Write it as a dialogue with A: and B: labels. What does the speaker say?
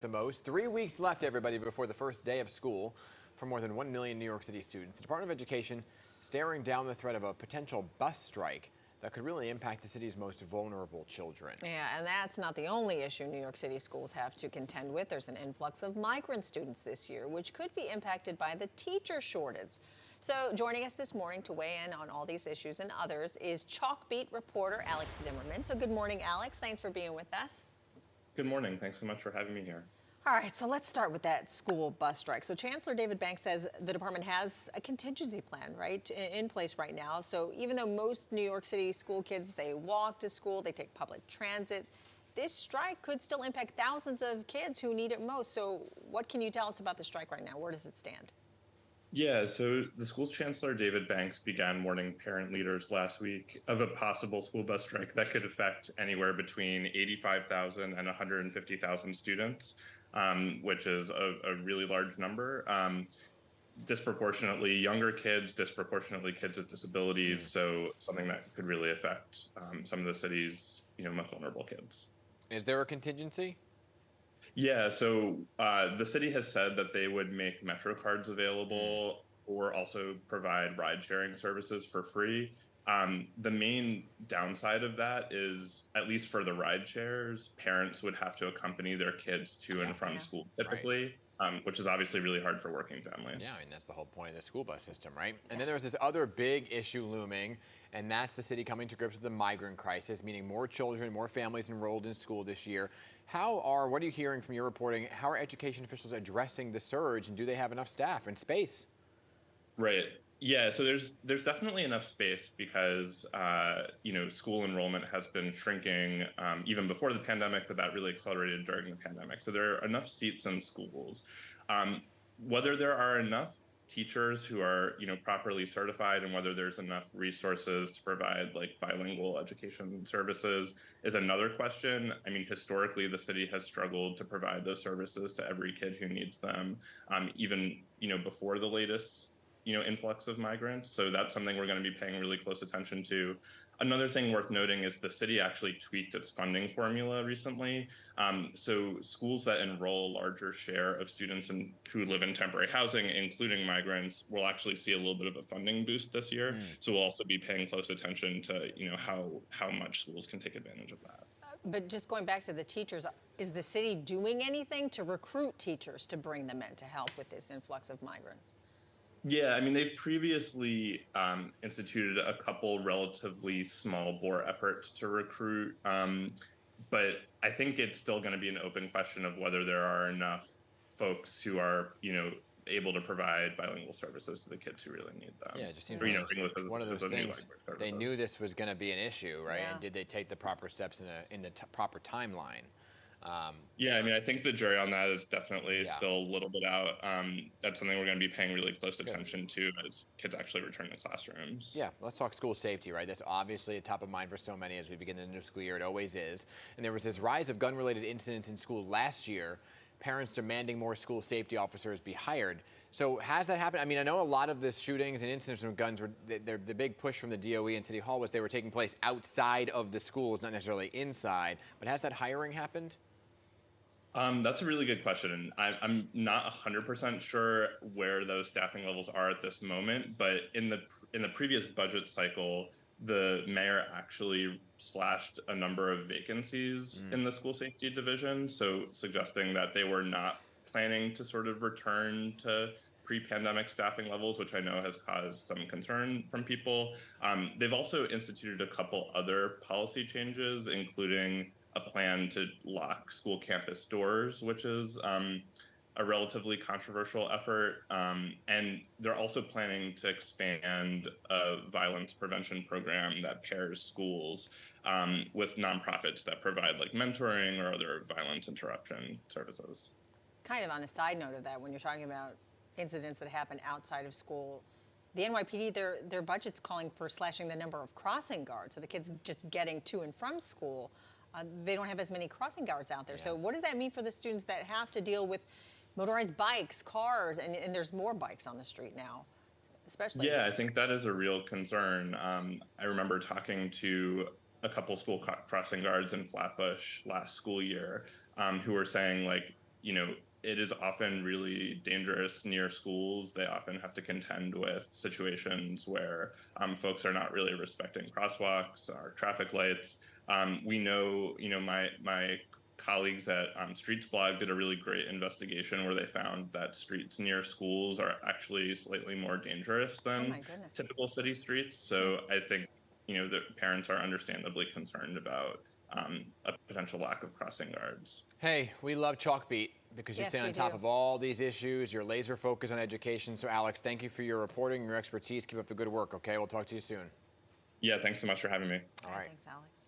A: The most. 3 weeks left, everybody, before the first day of school for more than 1 million New York City students. The Department of Education staring down the threat of a potential bus strike that could really impact the city's most vulnerable children.
B: Yeah, and that's not the only issue New York City schools have to contend with. There's an influx of migrant students this year, which could be impacted by the teacher shortage. So joining us this morning to weigh in on all these issues and others is Chalkbeat reporter Alex Zimmerman. So good morning, Alex. Thanks for being with us.
C: Good morning. Thanks so much for having me here.
B: All right, so let's start with that school bus strike. So Chancellor David Banks says the department has a contingency plan, right, in place right now. So even though most New York City school kids, they walk to school, they take public transit, this strike could still impact thousands of kids who need it most. So what can you tell us about the strike right now? Where does it stand?
C: Yeah, so the school's chancellor, David Banks, began warning parent leaders last week of a possible school bus strike that could affect anywhere between 85,000 and 150,000 students, which is a really large number. Disproportionately younger kids, disproportionately kids with disabilities, so something that could really affect some of the city's most vulnerable kids.
A: Is there a contingency?
C: Yeah, so the city has said that they would make Metro cards available or also provide ride sharing services for free. The main downside of that is, at least for the ride shares, parents would have to accompany their kids to and from school typically, which is obviously really hard for working families.
A: Yeah, I mean, that's the whole point of the school bus system, right? And then there's this other big issue looming, and that's the city coming to grips with the migrant crisis, meaning more children, more families enrolled in school this year. What are you hearing from your reporting? How are education officials addressing the surge, and do they have enough staff and space?
C: Right. Yeah, so there's definitely enough space because school enrollment has been shrinking even before the pandemic, but that really accelerated during the pandemic. So there are enough seats in schools. Whether there are enough teachers who are properly certified and whether there's enough resources to provide like bilingual education services is another question. I mean, historically, the city has struggled to provide those services to every kid who needs them, even before the latest influx of migrants. So that's something we're going to be paying really close attention to. Another thing worth noting is the city actually tweaked its funding formula recently. So schools that enroll a larger share of students who live in temporary housing, including migrants, will actually see a little bit of a funding boost this year. So we'll also be paying close attention to how much schools can take advantage of that.
B: But just going back to the teachers, is the city doing anything to recruit teachers to bring them in to help with this influx of migrants?
C: Yeah, I mean, they've previously instituted a couple relatively small bore efforts to recruit, but I think it's still going to be an open question of whether there are enough folks who are, able to provide bilingual services to the kids who really need them.
A: Yeah, it just seems one of those things. They knew this was going to be an issue, right?
B: Yeah.
A: And did they take the proper steps in the proper timeline?
C: Yeah, I mean, I think the jury on that is definitely still a little bit out. That's something we're going to be paying really close attention to as kids actually return to classrooms.
A: Yeah, let's talk school safety, right? That's obviously a top of mind for so many as we begin the new school year. It always is. And there was this rise of gun-related incidents in school last year, parents demanding more school safety officers be hired. So has that happened? I mean, I know a lot of the shootings and incidents with guns, the big push from the DOE and City Hall was they were taking place outside of the schools, not necessarily inside. But has that hiring happened?
C: That's a really good question. I'm not 100% sure where those staffing levels are at this moment, but in the previous budget cycle, the mayor actually slashed a number of vacancies in the school safety division, so suggesting that they were not planning to sort of return to pre-pandemic staffing levels, which I know has caused some concern from people. They've also instituted a couple other policy changes, including a plan to lock school campus doors, which is a relatively controversial effort. And they're also planning to expand a violence prevention program that pairs schools with nonprofits that provide like mentoring or other violence interruption services.
B: Kind of on a side note of that, when you're talking about incidents that happen outside of school, the NYPD, their budget's calling for slashing the number of crossing guards. So the kids just getting to and from school, they don't have as many crossing guards out there. Yeah. So what does that mean for the students that have to deal with motorized bikes, cars, and there's more bikes on the street now, especially?
C: Yeah, I think that is a real concern. I remember talking to a couple school crossing guards in Flatbush last school year who were saying, like, it is often really dangerous near schools. They often have to contend with situations where folks are not really respecting crosswalks or traffic lights. We know, my colleagues at Streets Blog did a really great investigation where they found that streets near schools are actually slightly more dangerous
B: Oh
C: than
B: my goodness.
C: typical city streets. So I think, the parents are understandably concerned about a potential lack of crossing guards.
A: Hey, we love Chalkbeat because you
B: Yes,
A: stay on
B: we
A: top
B: do.
A: of all these issues. You're laser focused on education. So, Alex, thank you for your reporting and your expertise. Keep up the good work, okay? We'll talk to you soon.
C: Yeah, thanks so much for having me.
A: All right.
B: Thanks, Alex.